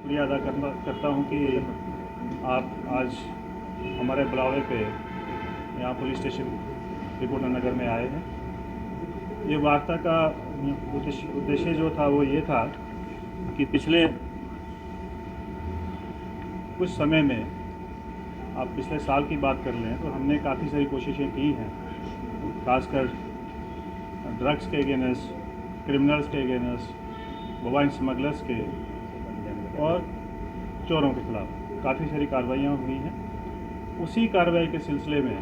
शुक्रिया अदा करता हूं कि आप आज हमारे बुलावे पे यहाँ पुलिस स्टेशन त्रिपुरा नगर में आए हैं। ये वार्ता का उद्देश्य जो था वो ये था कि पिछले कुछ समय में, आप पिछले साल की बात कर लें तो हमने काफ़ी सारी कोशिशें की हैं, खासकर ड्रग्स के अगेंस्ट, क्रिमिनल्स के अगेंस्ट, मोबाइल स्मगलर्स के और चोरों के खिलाफ काफ़ी सारी कार्रवाइयाँ हुई हैं। उसी कार्रवाई के सिलसिले में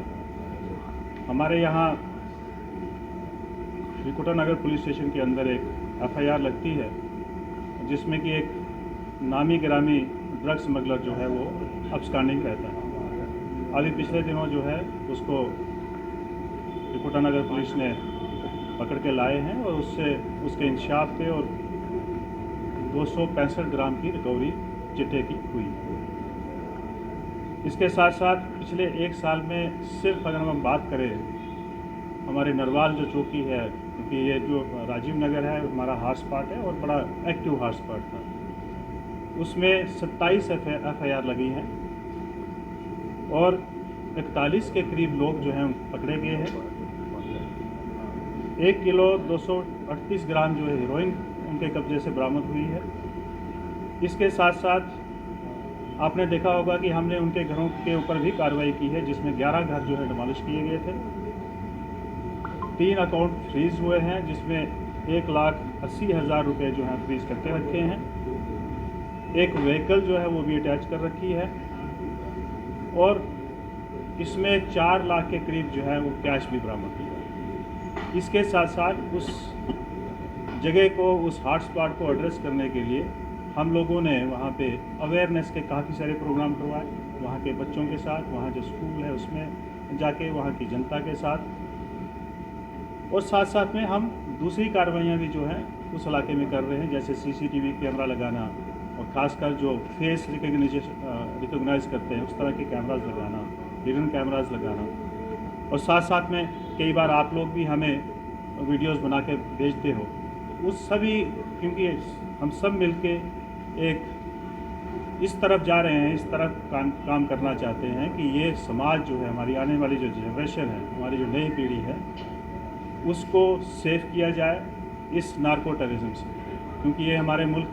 हमारे यहाँ त्रिकुटा नगर पुलिस स्टेशन के अंदर एक एफआईआर लगती है, जिसमें कि एक नामी गिरामी ड्रग्स स्मगलर जो है वो अब्सकॉन्डिंग रहता है। अभी पिछले दिनों जो है उसको त्रिकुटा नगर पुलिस ने पकड़ के लाए हैं और उसके इंशाफ पे और 265 ग्राम की रिकवरी चिट्टे की हुई। इसके साथ साथ पिछले एक साल में सिर्फ अगर हम बात करें हमारे नरवाल जो चौकी है, क्योंकि ये जो राजीव नगर है हमारा हॉट स्पॉट है और बड़ा एक्टिव हॉट स्पॉट था, उसमें 27 एफआईआर लगी हैं और 41 के करीब लोग जो हैं पकड़े गए हैं। 1 किलो 238 ग्राम जो है हीरोइन उनके कब्जे से बरामद हुई है। इसके साथ साथ आपने देखा होगा कि हमने उनके घरों के ऊपर भी कार्रवाई की है, जिसमें 11 घर जो है डिमॉलिश किए गए थे। 3 अकाउंट फ्रीज हुए हैं, जिसमें 1,80,000 रुपये जो हैं फ्रीज करके रखे हैं। एक व्हीकल जो है वो भी अटैच कर रखी है और इसमें 4 लाख के करीब जो है वो कैश भी बरामद किया है। इसके साथ साथ उस जगह को, उस हॉट स्पॉट को एड्रेस करने के लिए हम लोगों ने वहाँ पे अवेयरनेस के काफ़ी सारे प्रोग्राम करवाए, वहाँ के बच्चों के साथ, वहाँ जो स्कूल है उसमें जाके वहाँ की जनता के साथ, और साथ साथ में हम दूसरी कार्रवाइयाँ भी जो हैं उस इलाके में कर रहे हैं, जैसे सीसीटीवी कैमरा लगाना और ख़ासकर जो फेस रिकॉग्नाइज करते हैं उस तरह के कैमराज लगाना, हिडन कैमराज लगाना। और साथ साथ में कई बार आप लोग भी हमें वीडियोस बना के भेजते हो, उस सभी, क्योंकि हम सब मिलके एक इस तरफ जा रहे हैं, इस तरफ काम करना चाहते हैं कि ये समाज जो है, हमारी आने वाली जो जनरेशन है, हमारी जो नई पीढ़ी है, उसको सेफ किया जाए इस नार्को टेररिज्म से, क्योंकि ये हमारे मुल्क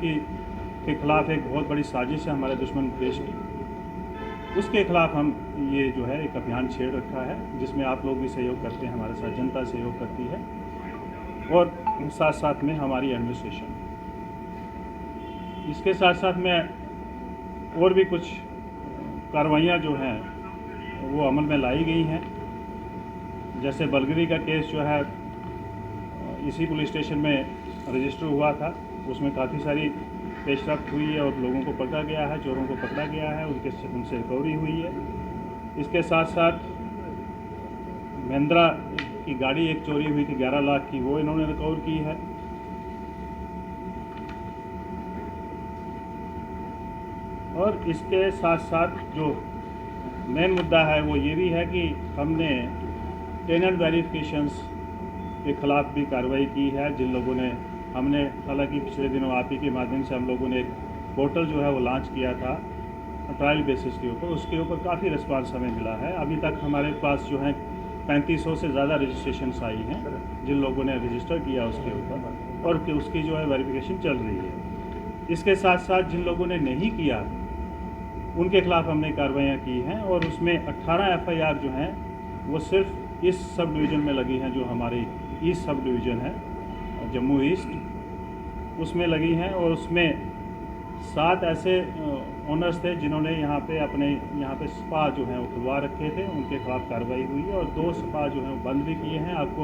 के ख़िलाफ़ एक बहुत बड़ी साजिश है हमारे दुश्मन देश की। उसके ख़िलाफ़ हम ये जो है एक अभियान छेड़ रखा है, जिसमें आप लोग भी सहयोग करते हैं, हमारे साथ जनता सहयोग करती है और साथ साथ में हमारी एडमिनिस्ट्रेशन। इसके साथ साथ में और भी कुछ कार्रवाइयाँ जो हैं वो अमल में लाई गई हैं, जैसे बलगरी का केस जो है इसी पुलिस स्टेशन में रजिस्टर हुआ था, उसमें काफ़ी सारी पेशरफ्त हुई है और लोगों को पकड़ा गया है, चोरों को पकड़ा गया है, उनसे रिकवरी हुई है। इसके साथ साथ महिंद्रा की गाड़ी एक चोरी हुई थी 11 लाख की, वो इन्होंने रिकवर की है। और इसके साथ साथ जो मेन मुद्दा है वो ये भी है कि हमने टेनेंट वेरिफिकेशंस के ख़िलाफ़ भी कार्रवाई की है, जिन लोगों ने, हमने हालांकि पिछले दिनों आप ही के माध्यम से हम लोगों ने एक पोर्टल जो है वो लॉन्च किया था ट्रायल बेसिस के ऊपर, उसके ऊपर काफ़ी रिस्पांस हमें मिला है। अभी तक हमारे पास जो है 3500 से ज़्यादा रजिस्ट्रेशंस आई हैं, जिन लोगों ने रजिस्टर किया उसके ऊपर, और उसकी जो है वेरिफिकेशन चल रही है। इसके साथ साथ जिन लोगों ने नहीं किया उनके ख़िलाफ़ हमने कार्रवाइयाँ की हैं और उसमें 18 एफआईआर जो हैं वो सिर्फ इस सब डिवीज़न में लगी हैं, जो हमारी ईस्ट सब डिवीज़न है जम्मू ईस्ट, उसमें लगी हैं। और उसमें 7 ऐसे ओनर्स थे जिन्होंने यहाँ पे स्पा जो हैं वो खुलवा रखे थे, उनके खिलाफ कार्रवाई हुई है और 2 स्पा जो हैं वो बंद भी किए हैं। आपको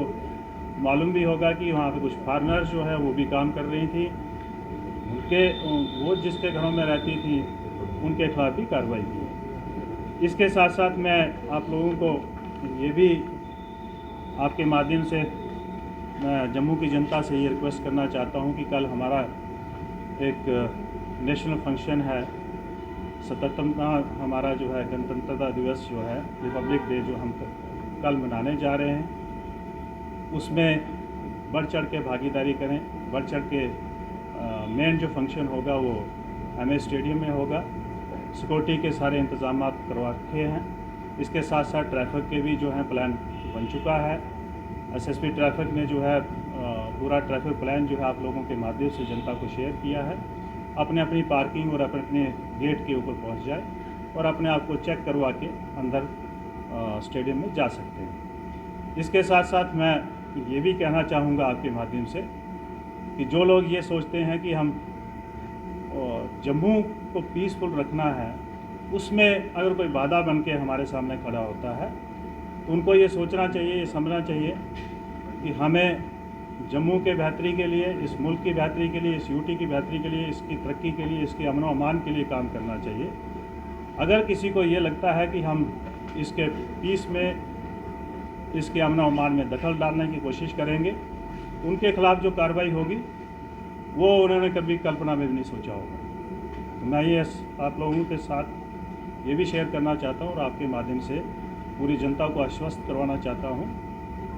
मालूम भी होगा कि वहाँ पे कुछ फॉरेनर्स जो है वो भी काम कर रही थी, वो जिसके घरों में रहती थी उनके खिलाफ भी कार्रवाई की है। इसके साथ साथ मैं आप लोगों को ये भी आपके माध्यम से मैं जम्मू की जनता से ये रिक्वेस्ट करना चाहता हूँ कि कल हमारा एक नेशनल फंक्शन है, 77वां हमारा जो है गणतंत्रता दिवस जो है, रिपब्लिक डे जो हम कल मनाने जा रहे हैं, उसमें बढ़ चढ़ के भागीदारी करें। बढ़ चढ़ के मेन जो फंक्शन होगा वो एमए स्टेडियम में होगा। सिक्योरिटी के सारे इंतजाम करवा रखे हैं। इसके साथ साथ ट्रैफिक के भी जो है प्लान बन चुका है। एसएसपी ट्रैफिक ने जो है पूरा ट्रैफिक प्लान जो है आप लोगों के माध्यम से जनता को शेयर किया है। अपने अपनी पार्किंग और अपने अपने गेट के ऊपर पहुंच जाए और अपने आप को चेक करवा के अंदर स्टेडियम में जा सकते हैं। इसके साथ साथ मैं ये भी कहना चाहूँगा आपके माध्यम से कि जो लोग ये सोचते हैं कि हम जम्मू को पीसफुल रखना है, उसमें अगर कोई बाधा बन के हमारे सामने खड़ा होता है तो उनको ये सोचना चाहिए, ये समझना चाहिए कि हमें जम्मू के बेहतरी के लिए, इस मुल्क की बेहतरी के लिए, इस यूटी की बेहतरी के लिए, इसकी तरक्की के लिए, इसके अमन व अमान के लिए काम करना चाहिए। अगर किसी को ये लगता है कि हम इसके पीस में, इसके अमन व अमान में दखल डालने की कोशिश करेंगे, उनके खिलाफ जो कार्रवाई होगी वो उन्होंने कभी कल्पना में भी नहीं सोचा होगा। तो मैं ये आप लोगों के साथ ये भी शेयर करना चाहता हूँ और आपके माध्यम से पूरी जनता को आश्वस्त करवाना चाहता हूँ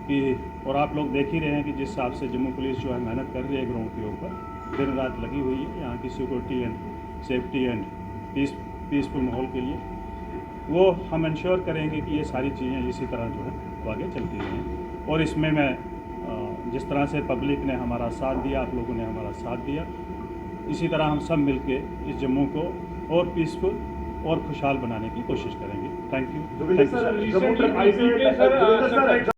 कि, और आप लोग देख ही रहे हैं कि जिस हिसाब से जम्मू पुलिस जो है मेहनत कर रही है ग्राउंड के ऊपर, दिन रात लगी हुई है यहाँ की security and safety and peaceful माहौल के लिए, वो हम इंश्योर करेंगे कि ये सारी चीज़ें इसी तरह जो है आगे चलती रहें। और इसमें मैं जिस तरह से पब्लिक ने हमारा साथ दिया, आप लोगों ने हमारा साथ दिया, इसी तरह हम सब मिलके इस जम्मू को और पीसफुल और खुशहाल बनाने की कोशिश करेंगे। Thank you.